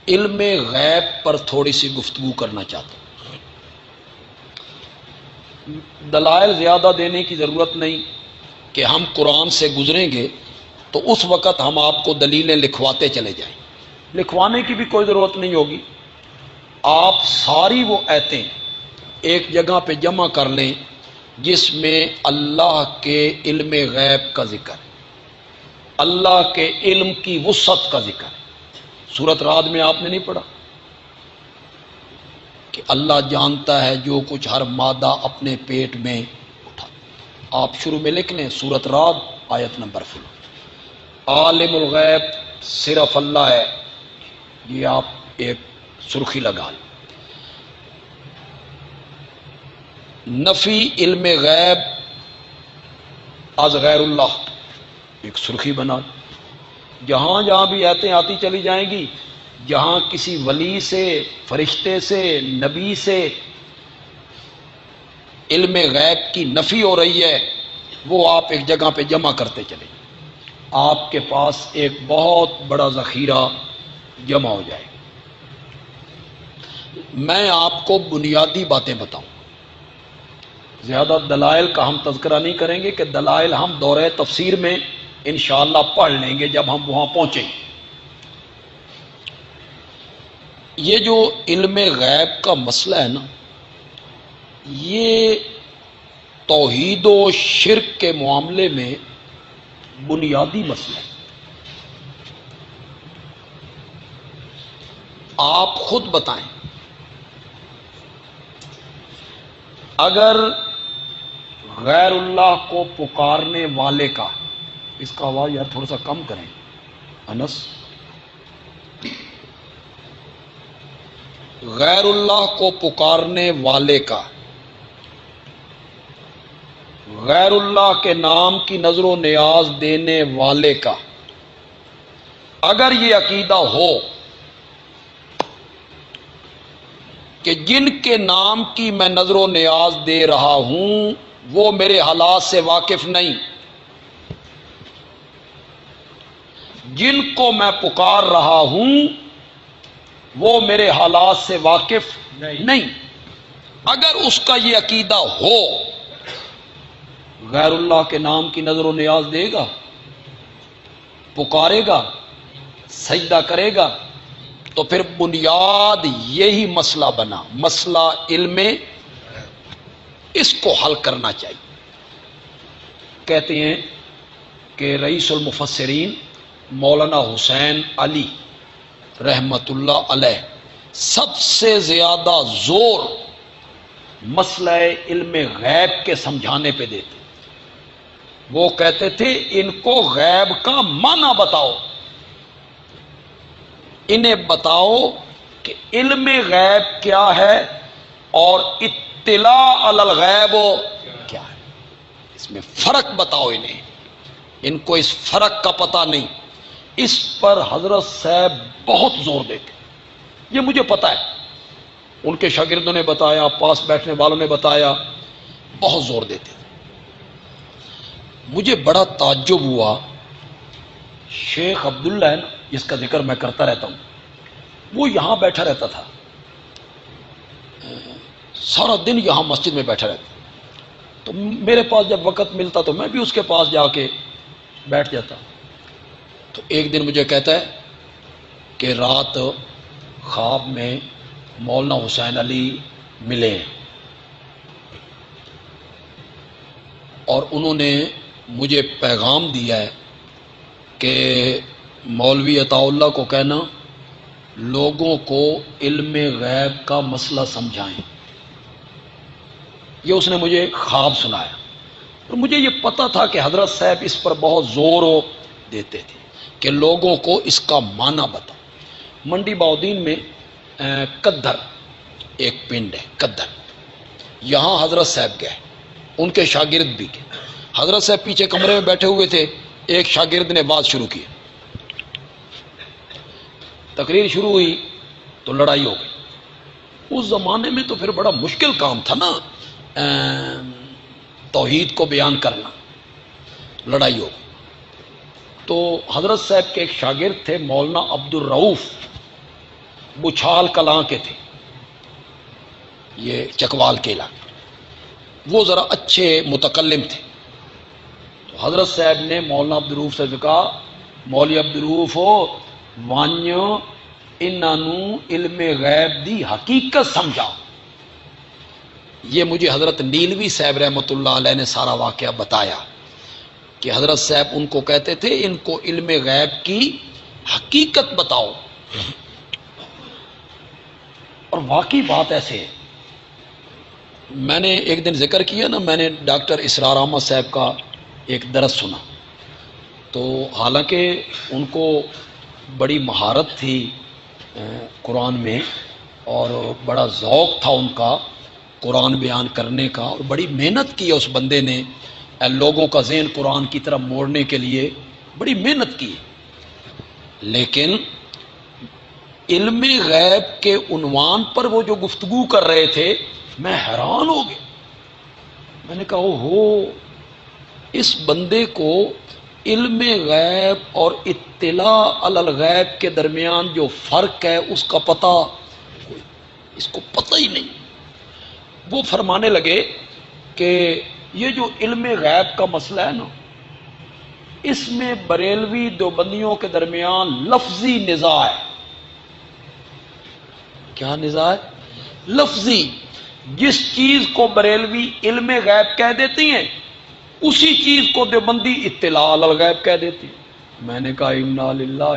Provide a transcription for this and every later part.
علم غیب پر تھوڑی سی گفتگو کرنا چاہتا ہوں۔ دلائل زیادہ دینے کی ضرورت نہیں کہ ہم قرآن سے گزریں گے تو اس وقت ہم آپ کو دلیلیں لکھواتے چلے جائیں، لکھوانے کی بھی کوئی ضرورت نہیں ہوگی۔ آپ ساری وہ آیتیں ایک جگہ پہ جمع کر لیں جس میں اللہ کے علم غیب کا ذکر ہے، اللہ کے علم کی وسعت کا ذکر ہے۔ سورۃ رعد میں آپ نے نہیں پڑھا کہ اللہ جانتا ہے جو کچھ ہر مادہ اپنے پیٹ میں اٹھا؟ آپ شروع میں لکھ لیں سورۃ رعد آیت نمبر 16، عالم الغیب صرف اللہ ہے، یہ آپ ایک سرخی لگا لیں۔ نفی علم غیب از غیر اللہ، ایک سرخی بنا لیں۔ جہاں جہاں بھی آیتیں آتی چلی جائیں گی، جہاں کسی ولی سے، فرشتے سے، نبی سے علم غیب کی نفی ہو رہی ہے، وہ آپ ایک جگہ پہ جمع کرتے چلیں، آپ کے پاس ایک بہت بڑا ذخیرہ جمع ہو جائے گا۔ میں آپ کو بنیادی باتیں بتاؤں، زیادہ دلائل کا ہم تذکرہ نہیں کریں گے کہ دلائل ہم دورہ تفسیر میں انشاءاللہ پڑھ لیں گے جب ہم وہاں پہنچیں گے۔ یہ جو علم غیب کا مسئلہ ہے نا، یہ توحید و شرک کے معاملے میں بنیادی مسئلہ ہے۔ آپ خود بتائیں، اگر غیر اللہ کو پکارنے والے کا، اس کا آواز یار تھوڑا سا کم کریں انس، غیر اللہ کو پکارنے والے کا، غیر اللہ کے نام کی نظر و نیاز دینے والے کا اگر یہ عقیدہ ہو کہ جن کے نام کی میں نظر و نیاز دے رہا ہوں وہ میرے حالات سے واقف نہیں، جن کو میں پکار رہا ہوں وہ میرے حالات سے واقف نہیں، اگر اس کا یہ عقیدہ ہو، غیر اللہ کے نام کی نظر و نیاز دے گا، پکارے گا، سجدہ کرے گا، تو پھر بنیاد یہی مسئلہ بنا، مسئلہ علم، اس کو حل کرنا چاہیے۔ کہتے ہیں کہ رئیس المفسرین مولانا حسین علی رحمت اللہ علیہ سب سے زیادہ زور مسئلہ علم غیب کے سمجھانے پہ دیتے۔ وہ کہتے تھے ان کو غیب کا معنی بتاؤ، انہیں بتاؤ کہ علم غیب کیا ہے اور اطلاع علی الغیب کیا ہے، اس میں فرق بتاؤ انہیں، ان کو اس فرق کا پتہ نہیں۔ اس پر حضرت صاحب بہت زور دیتے، یہ مجھے پتہ ہے، ان کے شاگردوں نے بتایا، پاس بیٹھنے والوں نے بتایا، بہت زور دیتے۔ مجھے بڑا تعجب ہوا، شیخ عبداللہ ہے نا جس کا ذکر میں کرتا رہتا ہوں، وہ یہاں بیٹھا رہتا تھا، سارا دن یہاں مسجد میں بیٹھا رہتا، تو میرے پاس جب وقت ملتا تو میں بھی اس کے پاس جا کے بیٹھ جاتا۔ تو ایک دن مجھے کہتا ہے کہ رات خواب میں مولانا حسین علی ملے ہیں اور انہوں نے مجھے پیغام دیا ہے کہ مولوی عطا اللہ کو کہنا لوگوں کو علم غیب کا مسئلہ سمجھائیں۔ یہ اس نے مجھے خواب سنایا، اور مجھے یہ پتہ تھا کہ حضرت صاحب اس پر بہت زور دیتے تھے کہ لوگوں کو اس کا معنی بتاؤ۔ منڈی باؤدین میں قدر ایک پنڈ ہے، قدر، یہاں حضرت صاحب گئے، ان کے شاگرد بھی گئے۔ حضرت صاحب پیچھے کمرے میں بیٹھے ہوئے تھے، ایک شاگرد نے بات شروع کی، تقریر شروع ہوئی تو لڑائی ہو گئی۔ اس زمانے میں تو پھر بڑا مشکل کام تھا نا توحید کو بیان کرنا، لڑائی ہو گئی۔ تو حضرت صاحب کے ایک شاگرد تھے مولانا عبد الرؤف، بچھال کلاں کے تھے، یہ چکوال کے علاقے، وہ ذرا اچھے متکلم تھے. تو حضرت صاحب نے مولانا عبدالروف سے کہا، مولوی عبدالروف وانیو انہوں علم غیب دی حقیقت سمجھا. یہ مجھے حضرت نیلوی صاحب رحمۃ اللہ علیہ نے سارا واقعہ بتایا کہ حضرت صاحب ان کو کہتے تھے ان کو علم غیب کی حقیقت بتاؤ. اور واقعی بات ایسے ہے. میں نے ایک دن ذکر کیا نا، میں نے ڈاکٹر اسرار احمد صاحب کا ایک درس سنا، تو حالانکہ ان کو بڑی مہارت تھی قرآن میں، اور بڑا ذوق تھا ان کا قرآن بیان کرنے کا، اور بڑی محنت کی ہے اس بندے نے لوگوں کا ذہن قرآن کی طرف موڑنے کے لیے، بڑی محنت کی. لیکن علم غیب کے عنوان پر وہ جو گفتگو کر رہے تھے، میں حیران ہو گیا. میں نے کہا ہو اس بندے کو علم غیب اور اطلاع علی الغیب کے درمیان جو فرق ہے اس کا پتہ، اس کو پتہ ہی نہیں. وہ فرمانے لگے کہ یہ جو علم غیب کا مسئلہ ہے نا، اس میں بریلوی دیوبندیوں کے درمیان لفظی نزاع ہے. کیا نزاع ہے؟ لفظی. جس چیز کو بریلوی علم غیب کہہ دیتی ہیں اسی چیز کو دیوبندی اطلاع علی الغیب کہہ دیتی ہیں. میں نے کہا انا للہ.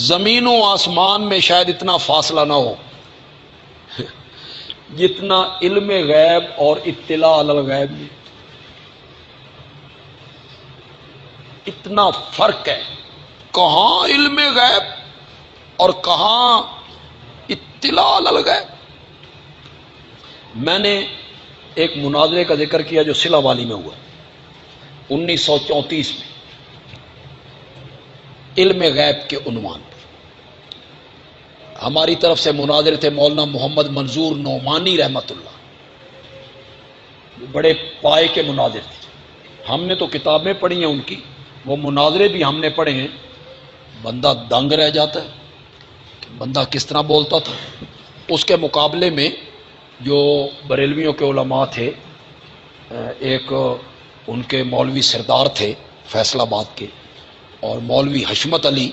زمین و آسمان میں شاید اتنا فاصلہ نہ ہو جتنا علم غیب اور اطلاع علی الغیب میں. اتنا فرق ہے. کہاں علم غیب اور کہاں اطلاع علی الغیب. میں نے ایک مناظرے کا ذکر کیا جو سلا والی میں ہوا 1934 میں، علم غیب کے عنوان پر. ہماری طرف سے مناظر تھے مولانا محمد منظور نعمانی رحمۃ اللہ، بڑے پائے کے مناظر تھے. ہم نے تو کتابیں پڑھی ہیں ان کی، وہ مناظرے بھی ہم نے پڑھے ہیں. بندہ دنگ رہ جاتا ہے کہ بندہ کس طرح بولتا تھا. اس کے مقابلے میں جو بریلویوں کے علماء تھے، ایک ان کے مولوی سردار تھے فیصل آباد کے، اور مولوی حشمت علی،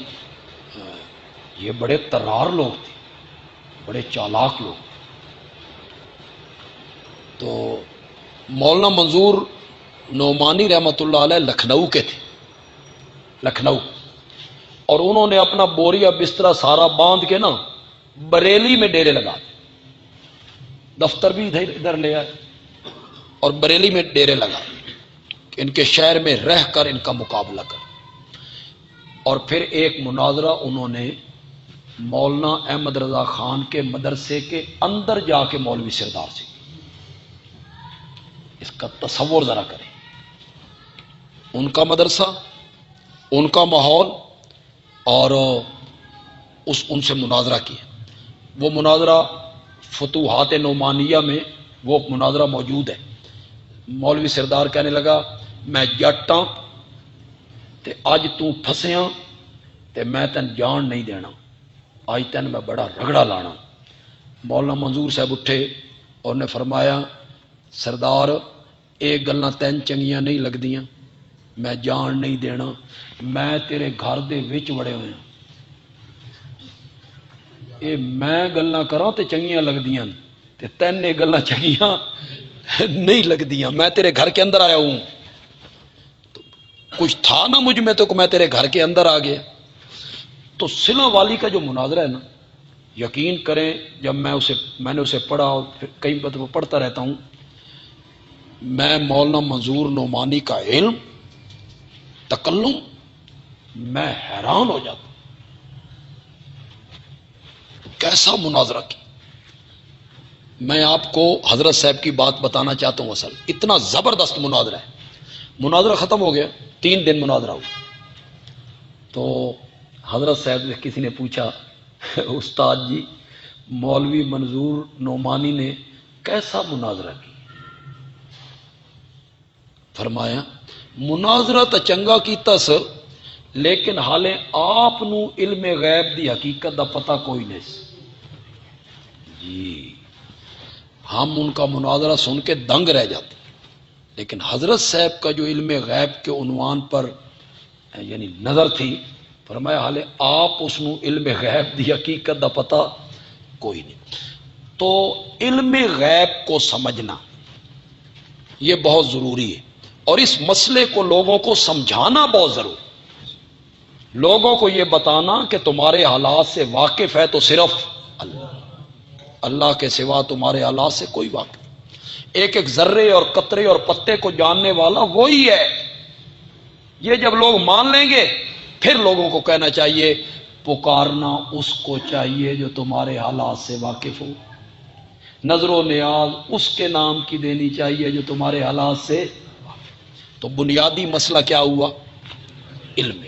یہ بڑے طرار لوگ تھے، بڑے چالاک لوگ. تو مولانا منظور نعمانی رحمۃ اللہ علیہ لکھنؤ کے تھے، لکھنؤ. اور انہوں نے اپنا بوریا بسترا سارا باندھ کے نا بریلی میں ڈیرے لگا دیے. دفتر بھی ادھر لے آئے اور بریلی میں ڈیرے لگا کہ ان کے شہر میں رہ کر ان کا مقابلہ کر. اور پھر ایک مناظرہ انہوں نے مولانا احمد رضا خان کے مدرسے کے اندر جا کے مولوی سردار سے. اس کا تصور ذرا کریں، ان کا مدرسہ، ان کا ماحول، اور ان سے مناظرہ کیا. وہ مناظرہ فتوحات نعمانیہ میں وہ مناظرہ موجود ہے. مولوی سردار کہنے لگا میں جٹ ہاں تے اج تو پھسیاں تے میں تین جان نہیں دینا، آج تین میں بڑا رگڑا لانا. مولانا منظور صاحب اٹھے اور نے فرمایا سردار ایک گلاں تین چنگیاں نہیں لگدیاں، میں جان نہیں دینا، میں تیرے گھر دے وچ وڑے ہوئے ہاں، اے میں گلاں کراں تے چنگیاں لگدیاں تے تین یہ گلاں چنگیاں نہیں لگدیاں، میں تیرے گھر کے اندر آیا ہوں. کچھ تھا نا مجھ میں تو کہ میں تیرے گھر کے اندر آ گیا. تو سلا والی کا جو مناظرہ ہے نا، یقین کریں جب میں نے اسے پڑھا اور پھر کئی بار پڑھتا رہتا ہوں، میں مولانا منظور نعمانی کا علم، تکلم، میں حیران ہو جاتا. کیسا مناظرہ کی. میں آپ کو حضرت صاحب کی بات بتانا چاہتا ہوں. اصل اتنا زبردست مناظرہ ہے. مناظرہ ختم ہو گیا، 3 دن مناظرہ ہوا. تو حضرت صاحب سے کسی نے پوچھا استاد جی مولوی منظور نعمانی نے کیسا مناظرہ کیا؟ فرمایا مناظرہ تو چنگا کیتا سر، لیکن حالیں آپ نو علم غیب دی حقیقت دا پتہ کوئی نہیں جی، ہم ان کا مناظرہ سن کے دنگ رہ جاتے، لیکن حضرت صاحب کا جو علم غیب کے عنوان پر یعنی نظر تھی، فرمایا حالے آپ اس نو علم غیب دی حقیقت دا پتہ کوئی نہیں۔ تو علم غیب کو سمجھنا یہ بہت ضروری ہے، اور اس مسئلے کو لوگوں کو سمجھانا بہت ضروری، لوگوں کو یہ بتانا کہ تمہارے حالات سے واقف ہے تو صرف اللہ، اللہ کے سوا تمہارے حالات سے کوئی واقف، ایک ایک ذرے اور قطرے اور پتے کو جاننے والا وہی ہے۔ یہ جب لوگ مان لیں گے پھر لوگوں کو کہنا چاہیے پکارنا اس کو چاہیے جو تمہارے حالات سے واقف ہو، نظر و نیاز اس کے نام کی دینی چاہیے جو تمہارے حالات سے۔ تو بنیادی مسئلہ کیا ہوا؟ علم۔